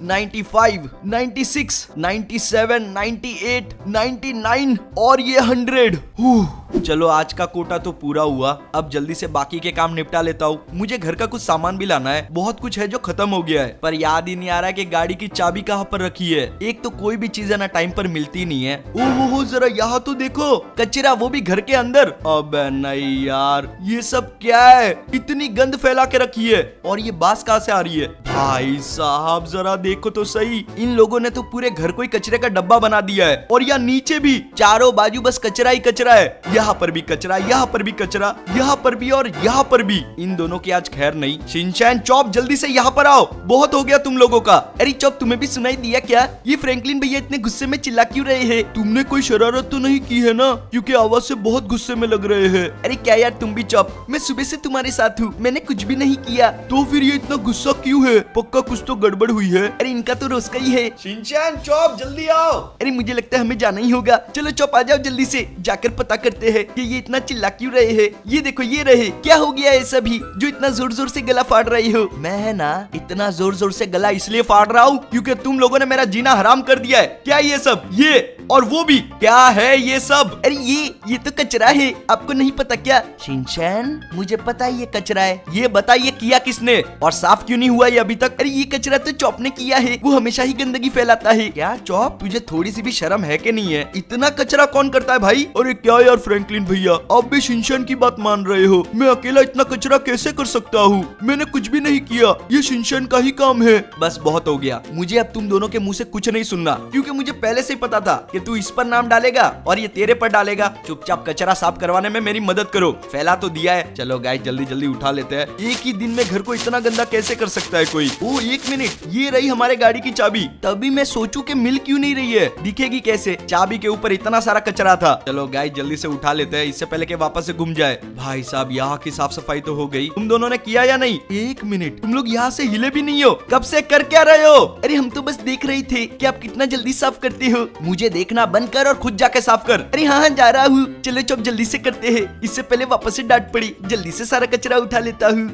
95, 96, 97, 98, 99 और ये 100। चलो आज का कोटा तो पूरा हुआ। अब जल्दी से बाकी के काम निपटा लेता हूँ। मुझे घर का कुछ सामान भी लाना है। बहुत कुछ है जो खत्म हो गया है, पर याद ही नहीं आ रहा कि गाड़ी की चाबी कहाँ पर रखी है। एक तो कोई भी चीज है ना टाइम पर मिलती नहीं है। ओहो जरा यहाँ तो देखो, कचरा, वो भी घर के अंदर। अब नहीं यार, ये सब क्या है? इतनी गंद फैला के रखी है। और ये बास कहाँ से आ रही है? भाई साहब जरा देखो तो सही, इन लोगों ने तो पूरे घर को ही कचरे का डब्बा बना दिया है। और यहाँ नीचे भी चारों बाजू बस कचरा ही कचरा है। यहाँ पर भी कचरा, यहाँ पर भी कचरा, यहाँ पर भी और यहाँ पर भी। इन दोनों की आज खैर नहीं। शिनचैन, चॉप, जल्दी से यहाँ पर आओ। बहुत हो गया तुम लोगों का। अरे चॉप, तुम्हें भी सुनाई दिया क्या? ये फ्रैंकलिन भैया इतने गुस्से में चिल्ला क्यों रहे हैं? तुमने कोई शरारत तो नहीं की है ना? क्योंकि आवाज से बहुत गुस्से में लग रहे हैं। अरे क्या यार, तुम भी चॉप, मैं सुबह से तुम्हारे साथ हूँ, मैंने कुछ भी नहीं किया। तो फिर ये इतना गुस्सा क्यों है? पक्का कुछ तो गड़बड़ हुई है। अरे इनका तो रोज का ही है। शिनचैन, चॉप, जल्दी आओ। अरे मुझे लगता है हमें जाना ही होगा। चलो चॉप, आ जाओ जल्दी से, जाकर पता करते हैं कि ये इतना चिल्ला क्यों रहे हैं। ये देखो, ये रहे। क्या हो गया है सभी जो इतना जोर जोर से गला फाड़ रही हो? मैं है ना इतना जोर जोर से गला इसलिए फाड़ रहा हूँ क्योंकि तुम लोगों ने मेरा जीना हराम कर दिया है। क्या ये सब? ये और वो भी क्या है ये सब? अरे ये तो कचरा है, आपको नहीं पता क्या? शिनचैन, मुझे पता है ये कचरा है। ये बताइए किया किसने और साफ क्यों नहीं हुआ ये अभी तक? अरे ये कचरा तो चॉप ने किया है, वो हमेशा ही गंदगी फैलाता है। क्या चॉप, तुझे थोड़ी सी भी शर्म है कि नहीं है? इतना कचरा कौन करता है भाई? अरे क्या यार फ्रैंकलिन भैया, आप भी शिनचैन की बात मान रहे हो? मैं अकेला इतना कचरा कैसे कर सकता हूँ? मैंने कुछ भी नहीं किया, ये शिनचैन का ही काम है। बस बहुत हो गया, मुझे अब तुम दोनों के मुंह से कुछ नहीं सुनना, क्योंकि मुझे पहले से ही पता था कि तू इस पर नाम डालेगा और ये तेरे पर डालेगा। चुपचाप कचरा साफ करवाने में मेरी मदद करो। फैला तो दिया है। चलो गाइस, जल्दी जल्दी उठा लेते हैं। एक ही दिन में घर को इतना गंदा कैसे कर सकता है कोई? ओ एक मिनट, ये रही हमारे गाड़ी की चाबी। तभी मैं सोचूं कि मिल क्यों नहीं रही है, दिखेगी कैसे? चाबी के ऊपर इतना सारा कचरा था। चलो गाइस, जल्दी से उठा लेते हैं, इससे पहले कि वापस से घूम जाए। भाई साहब, यहाँ की साफ सफाई तो हो गई। तुम दोनों ने किया या नहीं? एक मिनट, तुम लोग यहाँ से हिले भी नहीं हो। कब से कर क्या रहे हो? अरे हम तो बस देख रहे थे कि आप कितना जल्दी साफ करते हो। मुझे देखना बंद कर और खुद जाके साफ कर। अरे हाँ जा रहा हूँ। चलो चुप, जल्दी से करते हैं, इससे पहले वापस से डांट पड़ी। जल्दी से सारा कचरा उठा लेता हूँ।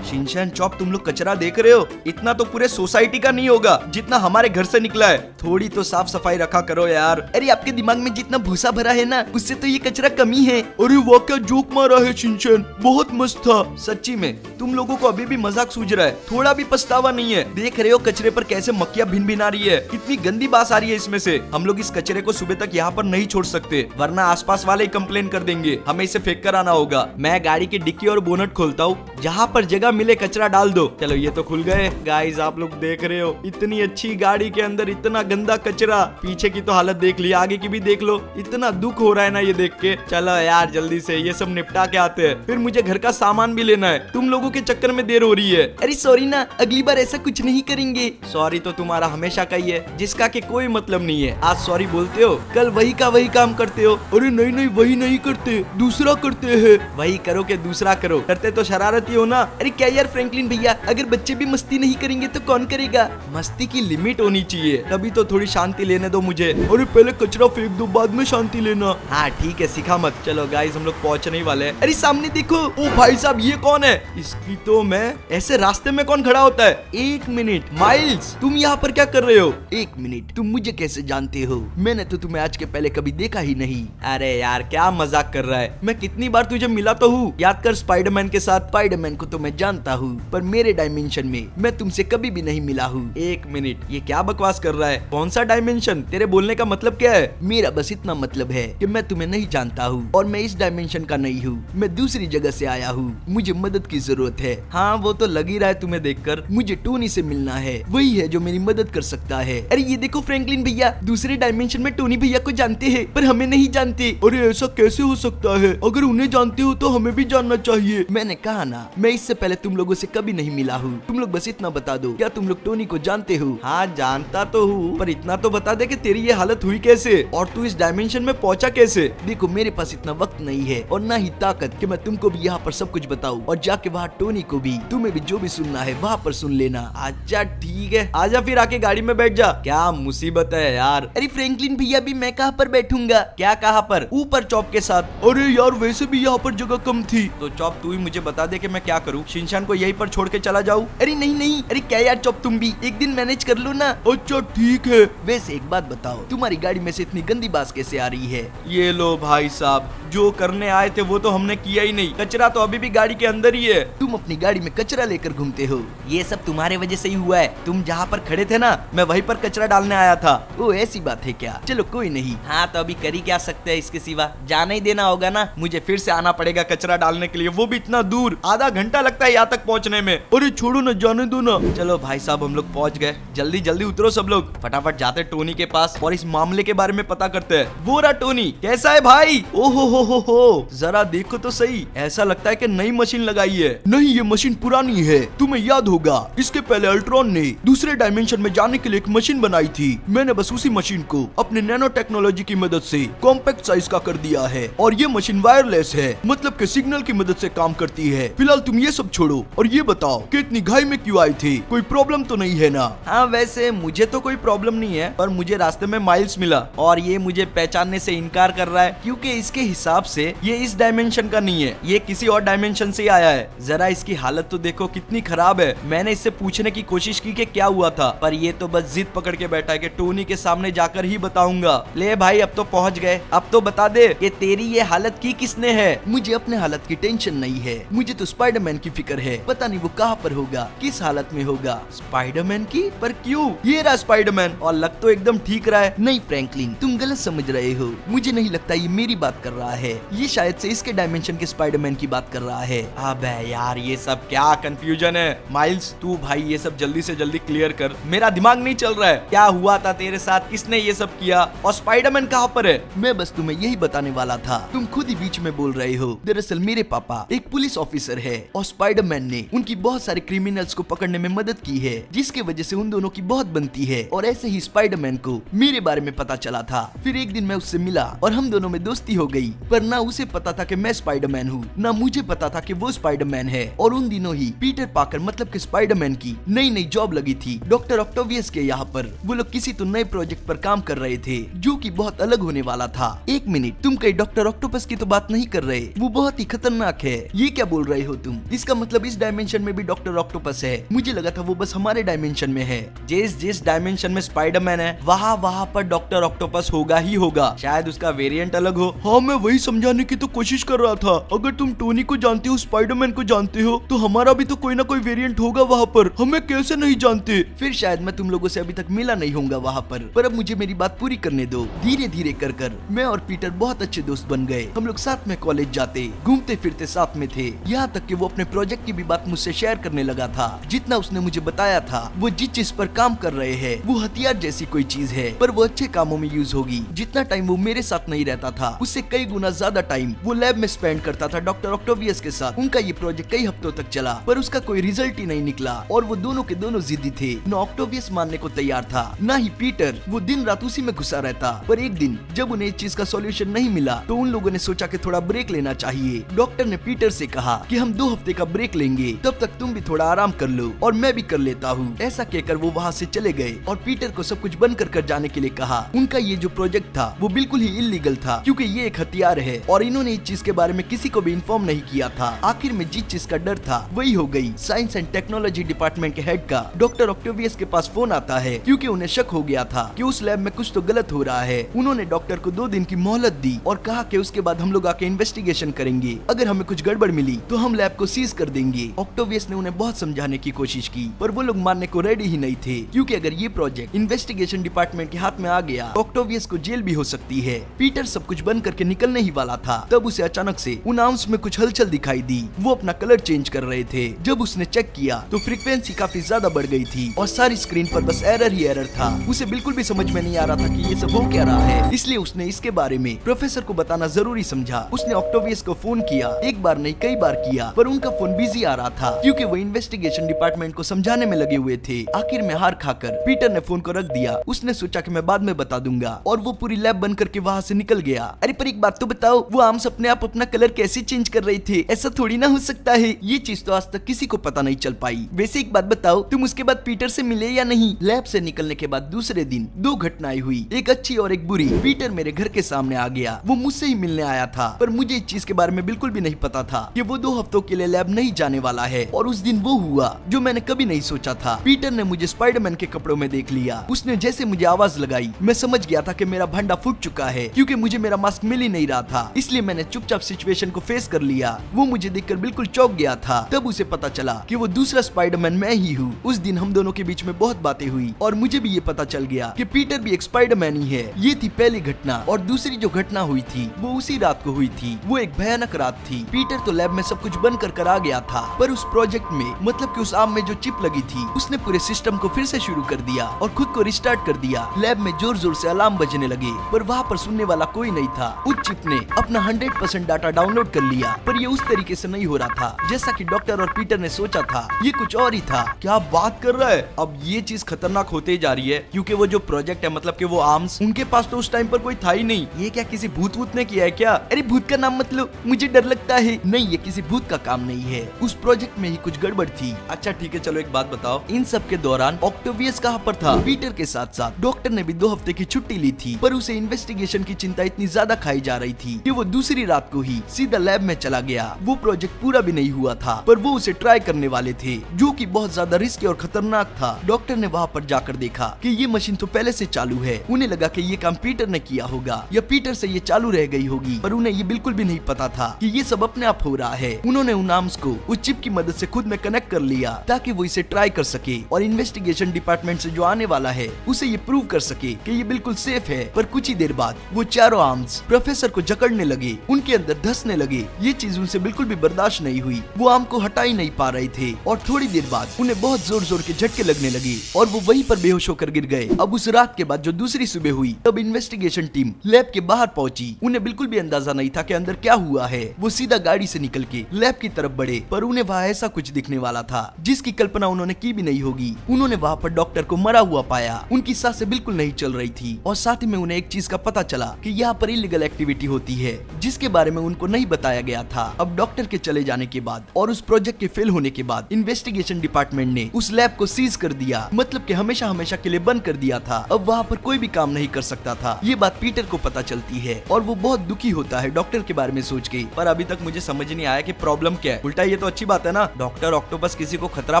शिनचैन, चॉप, तुम लोग कचरा देख रहे हो? इतना तो पूरे सोसाइटी का नहीं होगा जितना हमारे घर से निकला है। थोड़ी तो साफ सफाई रखा करो यार। अरे आपके दिमाग में जितना भूसा भरा है ना, उससे तो ये कचरा कमी है। अरे वाह, क्या जोक मारा है शिनचैन, बहुत मस्त था। सच्ची में तुम लोगों को अभी भी मजाक सूझ रहा है? थोड़ा भी पछतावा नहीं है? देख रहे हो कचरे पर कैसे मक्खियां भिन भिन आ रही है, कितनी गंदी बास आ रही है इसमें से। हम लोग इस कचरे को सुबह तक यहाँ पर नहीं छोड़ सकते, वरना आसपास वाले ही कंप्लेन कर देंगे। हमें इसे फेंक कर आना होगा। मैं गाड़ी की डिक्की और बोनट खोलता हूँ, जहाँ पर जगह मिले कचरा डाल दो। चलो ये तो खुल गए। गाइस, आप लोग देख रहे हो, इतनी अच्छी गाड़ी के अंदर इतना गंदा कचरा। पीछे की तो हालत देख ली, आगे की भी देख लो। इतना दुख हो रहा है ना ये देख के। चलो यार, जल्दी से ये सब निपटा के आते हैं, फिर मुझे घर का सामान भी लेना है। तुम लोगों के चक्कर में देर हो रही है। अरे सॉरी ना, अगली बार ऐसा कुछ नहीं करेंगे। सॉरी तो तुम्हारा हमेशा का ही है, जिसका कि कोई मतलब नहीं है। आज सॉरी बोलते हो, कल वही का वही काम करते हो। अरे नहीं नहीं, वही नहीं करते, दूसरा करते हैं। वही करो के दूसरा करो, करते तो शरारती हो ना। अरे क्या यार फ्रैंकलिन भैया, अगर बच्चे भी मस्ती नहीं करेंगे तो कौन करेगा? मस्ती की लिमिट होनी चाहिए, तभी तो थोड़ी शांति लेने दो मुझे। अरे पहले कचरा फेंक दो, बाद में शांति लेना। हाँ ठीक है, सिखा मत। चलो गाइस, हम लोग पहुंचने ही वाले हैं। अरे सामने देखो। ओ भाई साहब, ये कौन है? इसकी तो मैं, ऐसे रास्ते में कौन खड़ा होता है? एक मिनट, माइल्स, तुम यहाँ पर क्या कर रहे हो? एक मिनट, तुम मुझे कैसे जानते हो? मैंने तो तुम्हें आज के पहले कभी देखा ही नहीं। अरे यार, क्या मजाक कर रहा है? मैं कितनी बार तुझे मिला तो हूँ, याद कर स्पाइडरमैन के साथ। स्पाइडरमैन को तो मैं जानता हूँ, पर मेरे डायमेंशन में मैं तुमसे कभी भी नहीं मिला हूँ। एक मिनट, ये क्या बकवास कर रहा है? कौन सा डायमेंशन? तेरे बोलने का मतलब क्या है? मेरा बस इतना मतलब है कि मैं तुम्हें नहीं जानता हूँ और मैं इस डायमेंशन का नहीं हूँ। मैं दूसरी जगह से आया हूँ, मुझे मदद की जरूरत है। हाँ वो तो लग ही रहा है तुम्हें देखकर। मुझे टोनी से मिलना है, वही है जो मेरी मदद कर सकता है। अरे ये देखो फ्रैंकलिन भैया, दूसरे डायमेंशन में टोनी भैया को जानते हैं, पर हमें नहीं जानते। अरे ऐसा कैसे हो सकता है? अगर उन्हें जानते हो तो हमें भी जानना चाहिए। मैंने कहा ना, मैं इससे पहले तुम लोगों से कभी नहीं मिला हूँ। तुम लोग बस इतना बता दो, क्या तुम लोग टोनी को जानते हो? हाँ जानता तो हूँ, पर इतना तो बता दे कि तेरी ये हालत हुई कैसे और तू इस डायमेंशन में पहुंचा कैसे? देखो मेरे पास इतना वक्त नहीं है और ना ही ताकत कि मैं तुमको भी यहाँ पर सब कुछ बताऊँ और जाके वहाँ टोनी को भी, तुम्हें भी जो भी सुनना है वहाँ पर सुन लेना। अच्छा ठीक है, आजा फिर, आके गाड़ी में बैठ जा। क्या मुसीबत है यार? अरे फ्रैंकलिन भैया, भी मैं कहाँ पर बैठूंगा? क्या कहाँ पर? ऊपर चॉप के साथ। अरे यार वैसे भी यहाँ पर जगह कम थी। तो चॉप तू ही मुझे बता दे कि मैं क्या करूँ। शिनचैन ईशान को यहीं पर छोड़ के चला जाऊं? अरे नहीं नहीं, अरे क्या यार चुप, तुम भी एक दिन मैनेज कर लो ना। अच्छा ठीक है। वैसे एक बात बताओ, तुम्हारी गाड़ी में से इतनी गंदी बास कैसे आ रही है? ये लो भाई साहब, जो करने आए थे वो तो हमने किया ही नहीं, कचरा तो अभी भी गाड़ी के अंदर ही है। तुम अपनी गाड़ी में कचरा लेकर घूमते हो, ये सब तुम्हारे वजह से ही हुआ है। तुम जहाँ पर खड़े थे ना, मैं वहीं पर कचरा डालने आया था। ओ ऐसी बात है क्या? चलो कोई नहीं। हाँ तो अभी कर ही क्या सकते हैं इसके सिवा, जाना ही देना होगा ना। मुझे फिर से आना पड़ेगा कचरा डालने के लिए, वो भी इतना दूर, आधा घंटा लगता है यहाँ तक पहुँचने में। अरे छोड़ो ना, जाने दो ना। चलो भाई साहब हम लोग पहुँच गए, जल्दी जल्दी उतरो सब लोग, फटाफट जाते टोनी के पास और इस मामले के बारे में पता करते हैं। वो रहा टोनी, कैसा है भाई? ओहो हो, जरा देखो तो सही, ऐसा लगता है कि नई मशीन लगाई है। नहीं ये मशीन पुरानी है, तुम्हें याद होगा इसके पहले अल्ट्रॉन ने दूसरे डायमेंशन में जाने के लिए एक मशीन बनाई थी। मैंने बस उसी मशीन को अपने नैनो टेक्नोलॉजी की मदद से कॉम्पैक्ट साइज का कर दिया है और ये मशीन वायरलेस है, मतलब कि सिग्नल की मदद से काम करती है। फिलहाल तुम ये सब छोड़ो और ये बताओ कि इतनी घाई में क्यों आए थे? कोई प्रॉब्लम तो नहीं है ना? हाँ वैसे मुझे तो कोई प्रॉब्लम नहीं है, पर मुझे रास्ते में माइल्स मिला और ये मुझे पहचानने से इनकार कर रहा है, क्योंकि इसके हिसाब से ये इस डायमेंशन का नहीं है, ये किसी और डायमेंशन से आया है। जरा इसकी हालत तो देखो कितनी खराब है। मैंने इससे पूछने की कोशिश की कि क्या हुआ था, पर ये तो बस जिद पकड़ के बैठा है कि टोनी के सामने जाकर ही बताऊंगा। ले भाई अब तो पहुंच गए, अब तो बता दे कि तेरी ये हालत की किसने है? मुझे अपने हालत की टेंशन नहीं है, मुझे तो स्पाइडरमैन की फिक्र है। पता नहीं वो कहाँ पर होगा, किस हालत में होगा। स्पाइडरमैन की? पर क्यों? ये रहा स्पाइडरमैन, और लग तो एकदम ठीक रहा है। नहीं फ्रैंकलिन, तुम गलत समझ रहे हो, मुझे नहीं लगता ये मेरी बात कर रहा है, ये शायद से इसके डायमेंशन के स्पाइडरमैन की बात कर रहा है। अबे यार ये सब क्या कंफ्यूजन है। माइल्स तू भाई ये सब जल्दी से जल्दी क्लियर कर, मेरा दिमाग नहीं चल रहा है। क्या हुआ था तेरे साथ, किसने ये सब किया, और स्पाइडरमैन कहाँ पर है? मैं बस तुम्हें यही बताने वाला था, तुम खुद ही बीच में बोल रहे हो। दरअसल मेरे पापा एक पुलिस ऑफिसर है और स्पाइडरमैन ने उनकी बहुत सारे क्रिमिनल्स को पकड़ने में मदद की है, जिसके वजह से उन दोनों की बहुत बनती है। और ऐसे ही स्पाइडरमैन को मेरे बारे में पता चला था। फिर एक दिन मैं उससे मिला और हम दोनों में दोस्ती हो गई, पर ना उसे पता था कि मैं स्पाइडरमैन हूँ, ना मुझे पता था कि वो स्पाइडरमैन है। और उन दिनों ही पीटर पार्कर मतलब कि स्पाइडरमैन की नई नई जॉब लगी थी डॉक्टर ऑक्टेवियस के यहाँ पर। वो लोग किसी तो नए प्रोजेक्ट पर काम कर रहे थे जो कि बहुत अलग होने वाला था। एक मिनट, तुम कहीं डॉक्टर ऑक्टोपस की तो बात नहीं कर रहे? वो बहुत ही खतरनाक है। ये क्या बोल रहे हो तुम? इसका मतलब इस डायमेंशन में भी डॉक्टर ऑक्टोपस है? मुझे लगा था वो बस हमारे डायमेंशन में है। जिस डायमेंशन में स्पाइडरमैन है वहाँ पर डॉक्टर ऑक्टोपस होगा ही होगा, शायद उसका वेरिएंट अलग हो। हाँ मैं वही समझाने की तो कोशिश कर रहा था, अगर तुम टोनी को जानते हो, स्पाइडरमैन को जानते हो, तो हमारा भी तो कोई ना कोई वेरिएंट होगा वहाँ पर, हमें कैसे नहीं जानते? फिर शायद मैं तुम लोगों से अभी तक मिला नहीं होऊंगा वहाँ पर अब मुझे मेरी बात पूरी करने दो। धीरे धीरे कर मैं और पीटर बहुत अच्छे दोस्त बन गए। हम लोग साथ में कॉलेज जाते, घूमते फिरते साथ में थे, यहाँ तक कि वो अपने प्रोजेक्ट की भी बात मुझसे शेयर करने लगा था। जितना उसने मुझे बताया था, वो जिस चीज पर काम कर रहे हैं वो हथियार जैसी कोई चीज है, पर वो अच्छे कामों में यूज होगी। जितना टाइम वो मेरे साथ नहीं रहता था, उससे कई गुना ज्यादा टाइम वो लैब में स्पेंड करता था डॉक्टर ऑक्टेवियस के साथ। उनका ये प्रोजेक्ट कई हफ्तों तक चला, पर उसका कोई रिजल्ट ही नहीं निकला और वो दोनों के दोनों जिद्दी थे। न ऑक्टेवियस मानने को तैयार था, न ही पीटर। वो दिन रात उसी में घुसा रहता। पर एक दिन जब उन्हें इस चीज का सॉल्यूशन नहीं मिला, तो उन लोगों ने सोचा कि थोड़ा ब्रेक लेना चाहिए। डॉक्टर ने पीटर से कहा कि हम 2 हफ्ते का ब्रेक लेंगे, तब तक तुम भी थोड़ा आराम कर लो और मैं भी कर लेता हूँ। ऐसा कहकर वो वहाँ से चले गए और पीटर को सब कुछ बंद कर जाने के लिए कहा। उनका ये जो प्रोजेक्ट था वो बिल्कुल ही इल्लीगल था, क्योंकि ये एक हथियार है और इन्होंने इस चीज के बारे में किसी को भी इन्फॉर्म नहीं किया था। आखिर में जिस चीज का डर था वही हो गई। साइंस एंड टेक्नोलॉजी डिपार्टमेंट के हेड का डॉक्टर ऑक्टेवियस के पास फोन आता है, क्योंकि उन्हें शक हो गया था कि उस लैब में कुछ तो गलत हो रहा है। उन्होंने डॉक्टर को 2 दिन की मोहलत दी और कहा कि उसके बाद हम लोग आके इन्वेस्टिगेशन करेंगे, अगर हमें कुछ गड़बड़ मिली तो हम लैब को सीज कर देंगे। ऑक्टेवियस ने उन्हें बहुत समझाने की कोशिश की, पर वो लोग मानने को रेडी ही नहीं थे, क्योंकि अगर ये प्रोजेक्ट इन्वेस्टिगेशन डिपार्टमेंट के हाथ में आ गया, ऑक्टेवियस को जेल भी हो सकती है। पीटर सब कुछ बंद करके निकलने ही वाला था, तब उसे अचानक से उन आर्म्स में कुछ हलचल दिखाई दी। वो अपना कलर चेंज कर रहे थे। जब उसने चेक किया तो फ्रीक्वेंसी काफी ज्यादा बढ़ गई थी और सारी स्क्रीन पर बस एरर ही एरर था। उसे बिल्कुल भी समझ में नहीं आ रहा था कि ये सब हो क्या रहा है, इसलिए उसने इसके बारे में प्रोफेसर को बताना जरूरी समझा। उसने ऑक्टेवियस को फोन किया, एक बार नहीं कई बार किया, पर उनका फोन बिजी आ रहा था, क्योंकि वो इन्वेस्टिगेशन डिपार्टमेंट को समझाने में लगे हुए थे। आखिर में हार खाकर पीटर ने फोन को रख दिया। उसने सोचा कि मैं बाद में बता दूंगा, और वो पूरी लैब बंद करके वहाँ से निकल गया। अरे पर एक बात तो बताओ, वो आर्म्स अपने आप अपना कलर कैसे चेंज कर रहे थे? ऐसा थोड़ी ना हो सकता है। ये चीज तो आज तक किसी को पता नहीं चल पाई। वैसे एक बात बताओ, तुम उसके बाद पीटर से मिले या नहीं? लैब से निकलने के बाद दूसरे दिन 2 घटनाएं हुई, एक अच्छी और एक बुरी। पीटर मेरे घर के सामने आ गया, वो मुझसे ही मिलने आया था, पर मुझे इस चीज के बारे में बिल्कुल भी नहीं पता था कि वो 2 हफ्तों के लिए लैब नहीं जाने जाने वाला है। और उस दिन वो हुआ जो मैंने कभी नहीं सोचा था। पीटर ने मुझे स्पाइडरमैन के कपड़ों में देख लिया। उसने जैसे मुझे आवाज लगाई, मैं समझ गया था कि मेरा भंडा फूट चुका है, क्योंकि मुझे मेरा मास्क मिल ही नहीं रहा था। इसलिए मैंने चुपचाप सिचुएशन को फेस कर लिया। वो मुझे देखकर बिल्कुल चौंक गया था। तब उसे पता चला कि वो दूसरा स्पाइडरमैन मैं ही हूँ। उस दिन हम दोनों के बीच में बहुत बातें हुई और मुझे भी ये पता चल गया कि पीटर भी एक स्पाइडरमैन ही है। ये थी पहली घटना। और दूसरी जो घटना हुई थी वो उसी रात को हुई थी। वो एक भयानक रात थी। पीटर तो लैब में सब कुछ बंद कर आ गया था, पर उस प्रोजेक्ट में, मतलब कि उस आर्म में जो चिप लगी थी, उसने पूरे सिस्टम को फिर से शुरू कर दिया और खुद को रिस्टार्ट कर दिया। लैब में जोर जोर से अलार्म बजने लगे, पर वहाँ पर सुनने वाला कोई नहीं था। उस चिप ने अपना 100% डाटा डाउनलोड कर लिया, पर ये उस तरीके से नहीं हो रहा था जैसा कि डॉक्टर और पीटर ने सोचा था। ये कुछ और ही था। क्या बात कर रहा है? अब ये चीज खतरनाक होते जा रही है, क्योंकि वो जो प्रोजेक्ट है, मतलब कि वो आर्म्स, उनके पास तो उस टाइम पर कोई था ही नहीं। ये क्या किसी भूत वूत ने किया है क्या? अरे भूत का नाम मत लो, मुझे डर लगता है। नहीं, ये किसी भूत का काम नहीं है। उस प्रोजेक्ट में ही कुछ गड़बड़ थी। अच्छा ठीक है, चलो एक बात बताओ, इन सब के दौरान ऑक्टेवियस कहाँ पर था? पीटर के साथ साथ डॉक्टर ने भी 2 हफ्ते की छुट्टी ली थी, पर उसे इन्वेस्टिगेशन की चिंता इतनी ज्यादा खाई जा रही थी कि वो दूसरी रात को ही सीधा लैब में चला गया। वो प्रोजेक्ट पूरा भी नहीं हुआ था, पर वो उसे ट्राई करने वाले थे, जो कि बहुत ज्यादा रिस्की और खतरनाक था। डॉक्टर ने वहाँ पर जाकर देखा कि ये मशीन तो पहले से चालू है। उन्हें लगा कि ये काम पीटर ने किया होगा या पीटर से ये चालू रह गई होगी, पर उन्हें ये बिल्कुल भी नहीं पता था कि ये सब अपने आप हो रहा है। उन्होंने उन आर्म्स को उस चिप की मदद से खुद में कनेक्ट कर लिया ताकि वो इसे ट्राई कर सके और इन्वेस्टिगेशन डिपार्टमेंट से जो आने वाला है उसे ये प्रूव कर सके कि ये बिल्कुल सेफ है। पर कुछ ही देर बाद वो चारों आर्म्स प्रोफेसर को जकड़ने लगे, उनके अंदर धंसने लगे। ये चीज उनसे बिल्कुल भी बर्दाश्त नहीं हुई। वो आर्म को हटा ही नहीं पा रहे थे और थोड़ी देर बाद उन्हें बहुत जोर जोर के झटके लगने लगे और वो वहीं पर बेहोश होकर गिर गए। अब उस रात के बाद जो दूसरी सुबह हुई, तब इन्वेस्टिगेशन टीम लैब के बाहर पहुंची। उन्हें बिल्कुल भी अंदाजा नहीं था कि अंदर क्या हुआ है। वो सीधा गाड़ी से निकल के लैब की तरफ बढ़े, पर उन्हें वहाँ ऐसा कुछ दिखने वाला था जिसकी कल्पना उन्होंने की भी नहीं होगी। उन्होंने वहाँ पर डॉक्टर को मरा हुआ पाया। उनकी सांसें बिल्कुल नहीं चल रही थी और साथ ही में उन्हें एक चीज का पता चला कि यहाँ पर इलीगल एक्टिविटी होती है, जिसके बारे में उनको नहीं बताया गया था। अब डॉक्टर के चले जाने के बाद और उस प्रोजेक्ट के फेल होने के बाद इन्वेस्टिगेशन डिपार्टमेंट ने उस लैब को सीज कर दिया, मतलब कि हमेशा हमेशा के लिए बंद कर दिया था। अब वहाँ पर कोई भी काम नहीं कर सकता था। ये बात पीटर को पता चलती है और वो बहुत दुखी होता है डॉक्टर के बारे में सोच के। पर अभी तक मुझे समझ नहीं आया कि प्रॉब्लम क्या है। उल्टा ये तो अच्छी बात है ना, डॉक्टर ऑक्टोपस किसी को खतरा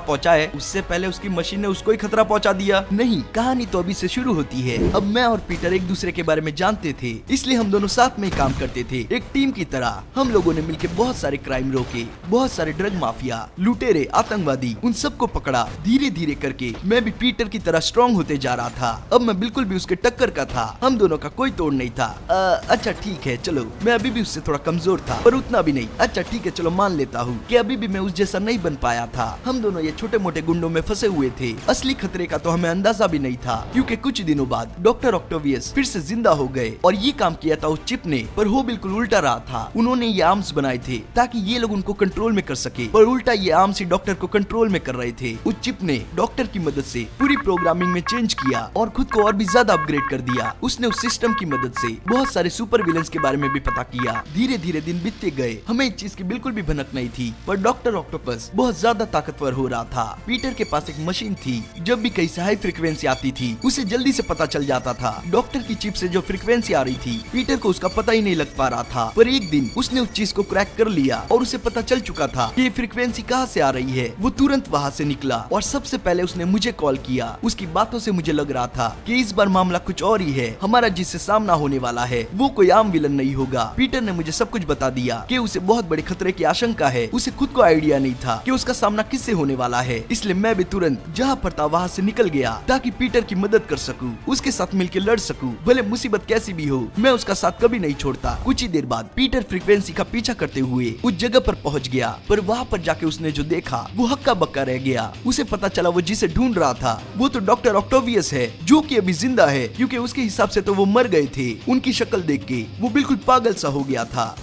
पहुंचाए, उससे पहले उसकी मशीन ने उसको ही खतरा पहुंचा दिया। नहीं, कहानी तो अभी से शुरू होती है। अब मैं और पीटर एक दूसरे के बारे में जानते थे, इसलिए हम दोनों साथ में काम करते थे, एक टीम की तरह। हम लोगों ने मिलकर बहुत सारे क्राइम रोके, बहुत सारे ड्रग माफिया, लुटेरे, आतंकवादी, उन सबको पकड़ा। धीरे धीरे करके मैं भी पीटर की तरह स्ट्रॉन्ग होते जा रहा था। अब मैं बिल्कुल भी उसके टक्कर का था। हम दोनों का कोई तोड़ नहीं था। अच्छा ठीक है, चलो मैं अभी भी उससे थोड़ा कमजोर था, पर उतना भी नहीं। अच्छा ठीक है, चलो मान लेता हूँ कि अभी भी मैं उस जैसा नहीं बन पाया था। हम दोनों ये छोटे मोटे गुंडों में फंसे हुए थे। असली खतरे का तो हमें अंदाजा भी नहीं था, क्योंकि कुछ दिनों बाद डॉक्टर ऑक्टेवियस फिर से जिंदा हो गए और ये काम किया था उस चिप ने, पर वो बिल्कुल उल्टा रहा था। उन्होंने ये आर्म्स बनाए थे ताकि ये लोग उनको कंट्रोल में कर सके, पर उल्टा ये आर्म्स ही डॉक्टर को कंट्रोल में कर रहे थे। उस चिप ने डॉक्टर की मदद से पूरी प्रोग्रामिंग में चेंज किया और खुद को और भी ज्यादा अपग्रेड कर दिया। उसने उस सिस्टम की मदद से बहुत सारे सुपर विलेंस के बारे में भी पता किया। धीरे धीरे दिन बीतते गए, हमें इस चीज की बिल्कुल भी भनक नहीं थी, पर डॉक्टर ऑक्टोपस बहुत ज्यादा ताकतवर हो रहा था। पीटर के पास एक मशीन थी, जब भी कहीं से हाई फ्रीक्वेंसी आती थी उसे जल्दी से पता चल जाता था। डॉक्टर की चिप से जो फ्रीक्वेंसी आ रही थी, पीटर को उसका पता ही नहीं लग पा रहा था, पर एक दिन उसने उस चीज को क्रैक कर लिया और उसे पता चल चुका था कि ये फ्रीक्वेंसी कहाँ से आ रही है। वो तुरंत वहाँ से निकला और सबसे पहले उसने मुझे कॉल किया। उसकी बातों से मुझे लग रहा था कि इस बार मामला कुछ और ही है। हमारा जिससे सामना होने वाला है वो कोई आम विलन नहीं होगा। पीटर ने मुझे सब कुछ बता दिया कि उसे बहुत बड़े खतरे की आशंका है। उसे खुद को आइडिया नहीं था कि उसका सामना किससे होने वाला है, इसलिए मैं भी तुरंत जहाँ पर था वहाँ से निकल गया ताकि पीटर की मदद कर सकूं, उसके साथ मिलकर लड़ सकूं। भले मुसीबत कैसी भी हो, मैं उसका साथ कभी नहीं छोड़ता। कुछ ही देर बाद पीटर फ्रीक्वेंसी का पीछा करते हुए उस जगह पर पहुंच गया, पर वहाँ पर जाके उसने जो देखा वो हक्का बक्का रह गया। उसे पता चला वो जिसे ढूंढ रहा था वो तो डॉक्टर ऑक्टेवियस है, जो कि अभी जिंदा है, क्योंकि उसके हिसाब से तो वो मर गए थे। उनकी शक्ल देख के वो बिल्कुल पागल सा हो गया था।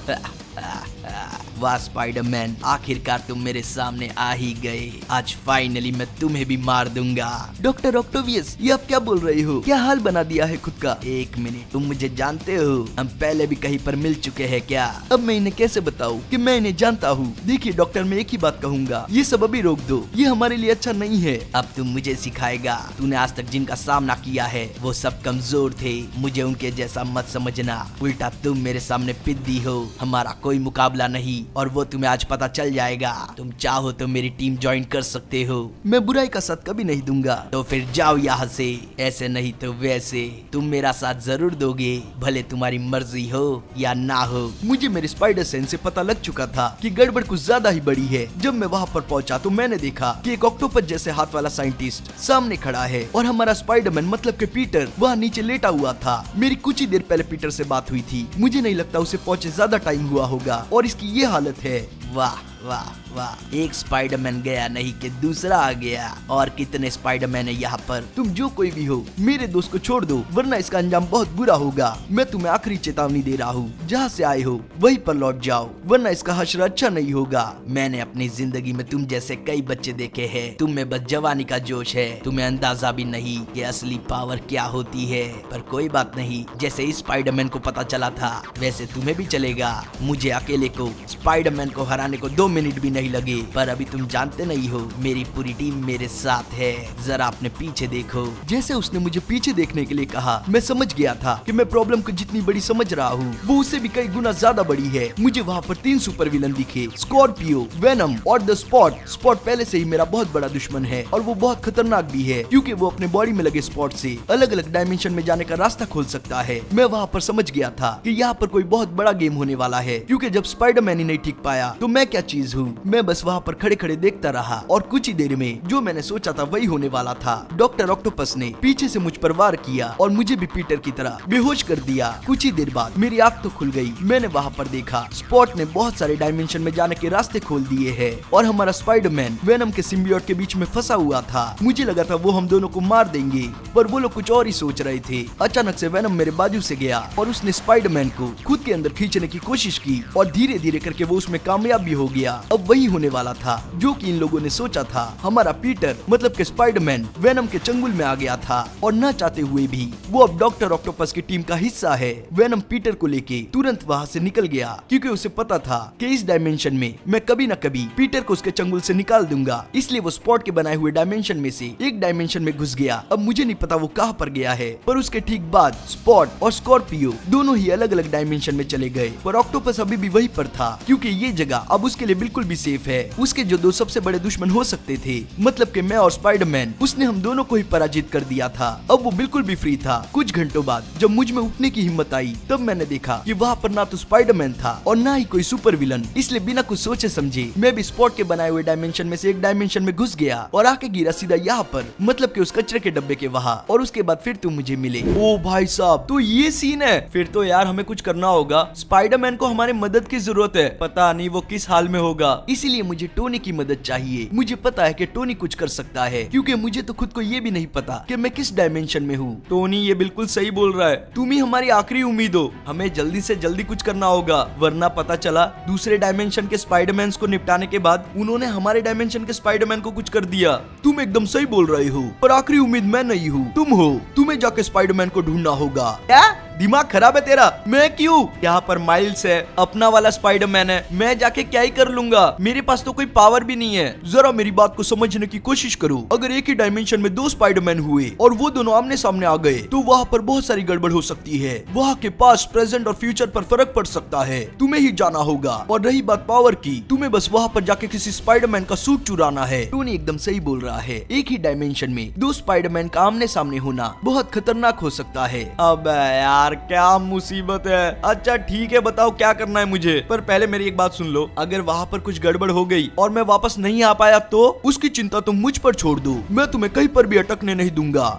वाह स्पाइडरमैन, आखिरकार तुम मेरे सामने आ ही गए। आज फाइनली मैं तुम्हें भी मार दूंगा। डॉक्टर ऑक्टेवियस, ये आप क्या बोल रहे हो? क्या हाल बना दिया है खुद का? एक मिनट, तुम मुझे जानते हो? हम पहले भी कहीं पर मिल चुके हैं क्या? अब मैं इन्हें कैसे बताऊं कि मैं इन्हें जानता हूँ? देखिए डॉक्टर, मैं एक ही बात कहूंगा, ये सब अभी रोक दो, ये हमारे लिए अच्छा नहीं है। अब तुम मुझे सिखाएगा? तूने आज तक जिनका सामना किया है वो सब कमजोर थे, मुझे उनके जैसा मत समझना। उल्टा तुम मेरे सामने पिद्दी हो, हमारा कोई मुकाबला नहीं। और वो तुम्हें आज पता चल जाएगा। तुम चाहो तो मेरी टीम ज्वाइन कर सकते हो। मैं बुराई का साथ कभी नहीं दूंगा। तो फिर जाओ यहाँ से, ऐसे नहीं तो वैसे तुम मेरा साथ जरूर दोगे, भले तुम्हारी मर्जी हो या ना हो। मुझे मेरे स्पाइडर सेंस से पता लग चुका था कि गड़बड़ कुछ ज्यादा ही बड़ी है। जब मैं वहाँ पर पहुँचा तो मैंने देखा कि एक ऑक्टोपस जैसे हाथ वाला साइंटिस्ट सामने खड़ा है और हमारा स्पाइडरमैन मतलब कि पीटर वहाँ नीचे लेटा हुआ था। मेरी कुछ ही देर पहले पीटर से बात हुई थी। मुझे नहीं लगता उसे पहुंचे ज्यादा टाइम हुआ होगा और इसकी ये हालत है। वाह वाह वाह, एक स्पाइडरमैन गया नहीं कि दूसरा आ गया। और कितने स्पाइडरमैन है यहाँ पर। तुम जो कोई भी हो मेरे दोस्त को छोड़ दो, वरना इसका अंजाम बहुत बुरा होगा। मैं तुम्हें आखिरी चेतावनी दे रहा हूँ, जहाँ से आए हो वहीं पर लौट जाओ, वरना इसका हश्र अच्छा नहीं होगा। मैंने अपनी जिंदगी में तुम जैसे कई बच्चे देखे हैं। तुम में बस जवानी का जोश है, तुम्हें अंदाजा भी नहीं कि असली पावर क्या होती है। पर कोई बात नहीं, जैसे इस स्पाइडरमैन को पता चला था वैसे तुम्हें भी चलेगा। मुझे अकेले को स्पाइडरमैन को हराने को 2 मिनट भी नहीं लगे। पर अभी तुम जानते नहीं हो, मेरी पूरी टीम मेरे साथ है। जरा अपने पीछे देखो। जैसे उसने मुझे पीछे देखने के लिए कहा, मैं समझ गया था कि मैं प्रॉब्लम को जितनी बड़ी समझ रहा हूँ वो उससे भी कई गुना ज्यादा बड़ी है। मुझे वहाँ पर 3 सुपर विलन दिखे, स्कॉर्पियो, वेनम और द स्पॉट। स्पॉट पहले से ही मेरा बहुत बड़ा दुश्मन है और वो बहुत खतरनाक भी है, क्योंकि वो अपने बॉडी में लगे स्पॉट से अलग अलग डायमेंशन में जाने का रास्ता खोल सकता है। मैं वहाँ पर समझ गया था कि यहाँ पर कोई बहुत बड़ा गेम होने वाला है, क्योंकि जब स्पाइडरमैन ही नहीं ठीक पाया तो मैं क्या चीज हूँ। मैं बस वहाँ पर खड़े खड़े देखता रहा और कुछ ही देर में जो मैंने सोचा था वही होने वाला था। डॉक्टर ऑक्टोपस ने पीछे से मुझ पर वार किया और मुझे भी पीटर की तरह बेहोश कर दिया। कुछ ही देर बाद मेरी आंख तो खुल गई। मैंने वहाँ पर देखा स्पॉट ने बहुत सारे डायमेंशन में जाने के रास्ते खोल दिए हैं और हमारा स्पाइडरमैन वेनम के सिम्बियोट के बीच में फंसा हुआ था। मुझे लगा था वो हम दोनों को मार देंगे, पर वो लोग कुछ और ही सोच रहे थे। अचानक से वेनम मेरे बाजू से गया और उसने स्पाइडरमैन को खुद के अंदर खींचने की कोशिश की और धीरे धीरे करके वो उसमें कामयाब भी हो गया। अब वही होने वाला था जो कि इन लोगों ने सोचा था। हमारा पीटर मतलब कि स्पाइडरमैन वेनम के चंगुल में आ गया था और न चाहते हुए भी वो अब डॉक्टर ऑक्टोपस की टीम का हिस्सा है। वेनम पीटर को लेके तुरंत वहाँ से निकल गया, क्योंकि उसे पता था कि इस डायमेंशन में मैं कभी न कभी पीटर को उसके चंगुल से निकाल दूंगा। इसलिए वो स्पॉट के बनाए हुए डायमेंशन में से एक डायमेंशन में घुस गया। अब मुझे नहीं पता वो कहाँ पर गया है, पर उसके ठीक बाद स्पॉट और स्कॉर्पियो दोनों ही अलग अलग डायमेंशन में चले गए। पर ऑक्टोपस अभी भी वहीं पर था, क्योंकि ये जगह अब उसके लिए बिल्कुल भी सेफ है। उसके जो 2 सबसे बड़े दुश्मन हो सकते थे, मतलब कि मैं और स्पाइडरमैन, उसने हम दोनों को ही पराजित कर दिया था। अब वो बिल्कुल भी फ्री था। कुछ घंटों बाद जब मुझ में उठने की हिम्मत आई, तब मैंने देखा कि वहाँ पर ना तो स्पाइडरमैन था और ना ही कोई सुपर विलन। इसलिए बिना कुछ सोचे समझे मैं भी स्पॉट के बनाए हुए डायमेंशन में से एक डायमेंशन में घुस गया और आके गिरा सीधा यहाँ पर, मतलब कि उस कचरे के डब्बे के वहाँ। और उसके बाद फिर तुम मुझे मिले। ओ भाई साहब, तो ये सीन है। फिर तो यार हमें कुछ करना होगा। स्पाइडरमैन को हमारी मदद की जरूरत है, पता नहीं वो किस हाल में होगा। इसीलिए मुझे टोनी की मदद चाहिए। मुझे पता है कि टोनी कुछ कर सकता है, क्योंकि मुझे तो खुद को ये भी नहीं पता कि मैं किस डायमेंशन में हूँ। टोनी ये बिल्कुल सही बोल रहा है, तुम ही हमारी आखिरी उम्मीद हो। हमें जल्दी से जल्दी कुछ करना होगा, वरना पता चला दूसरे डायमेंशन के स्पाइडरमैन को निपटाने के बाद उन्होंने हमारे डायमेंशन के स्पाइडरमैन को कुछ कर दिया। तुम एकदम सही बोल रहे हो, पर आखिरी उम्मीद मैं नहीं हूँ, तुम हो। तुम्हें जाके स्पाइडरमैन को ढूंढना होगा। क्या दिमाग खराब है तेरा? मैं क्यों? यहाँ पर माइल्स है, अपना वाला स्पाइडरमैन है, मैं जाके क्या ही कर लूंगा? मेरे पास तो कोई पावर भी नहीं है। जरा मेरी बात को समझने की कोशिश करो। अगर एक ही डायमेंशन में 2 स्पाइडरमैन हुए और वो दोनों आमने सामने आ गए, तो वहाँ पर बहुत सारी गड़बड़ हो सकती है। वहाँ के पास, प्रेजेंट और फ्यूचर पर फर्क पड़ सकता है। तुम्हें ही जाना होगा। और रही बात पावर की, तुम्हें बस वहाँ पर जाके किसी स्पाइडरमैन का सूट चुराना है। टोनी एकदम सही बोल रहा है। एक ही डायमेंशन में 2 स्पाइडरमैन का आमने सामने होना बहुत खतरनाक हो सकता है। अब यार क्या मुसीबत है। अच्छा ठीक है, बताओ क्या करना है मुझे। पर पहले मेरी एक बात सुन लो, अगर वहाँ पर कुछ गड़बड़ हो गई और मैं वापस नहीं आ पाया तो उसकी चिंता तुम मुझ पर छोड़ दो। मैं तुम्हें कहीं पर भी अटकने नहीं दूंगा।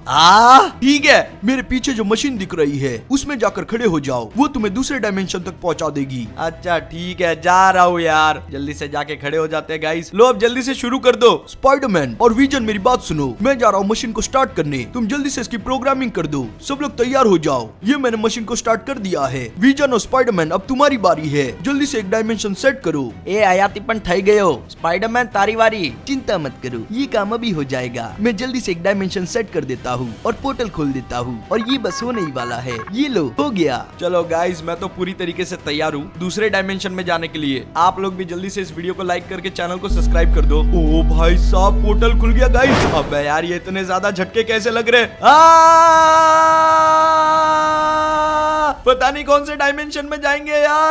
ठीक है, मेरे पीछे जो मशीन दिख रही है उसमें जाकर खड़े हो जाओ, वो तुम्हें दूसरे डायमेंशन तक पहुँचा देगी। अच्छा ठीक है, जा रहा हूँ यार। जल्दी से जाके खड़े हो जाते हैं गाइस। लो अब जल्दी से शुरू कर दो। स्पाइडरमैन और विजन मेरी बात सुनो, मैं जा रहा हूँ मशीन को स्टार्ट करने। तुम जल्दी से इसकी प्रोग्रामिंग कर दो। सब लोग तैयार हो जाओ। ये मैंने मशीन को स्टार्ट कर दिया है। विजन और स्पाइडरमैन अब तुम्हारी बारी है। जल्दी से एक डायमेंशन सेट करो। ए आयाती पण थई गयो। स्पाइडरमैन तारी वारी। चिंता मत करो, ये काम अभी हो जाएगा। मैं जल्दी से एक डायमेंशन सेट कर देता हूँ और पोर्टल खोल देता हूँ और ये बस होने ही वाला है। ये लो, हो गया। चलो गाइस, मैं तो पूरी तरीके से तैयार हूँ दूसरे डायमेंशन में जाने के लिए। आप लोग भी जल्दी से इस वीडियो को लाइक करके चैनल को सब्सक्राइब कर दो। ओ भाई साहब, पोर्टल खुल गया गाइस। अब यार ये इतने ज्यादा झटके कैसे लग रहे? पता नहीं कौन से डायमेंशन में जाएंगे यार।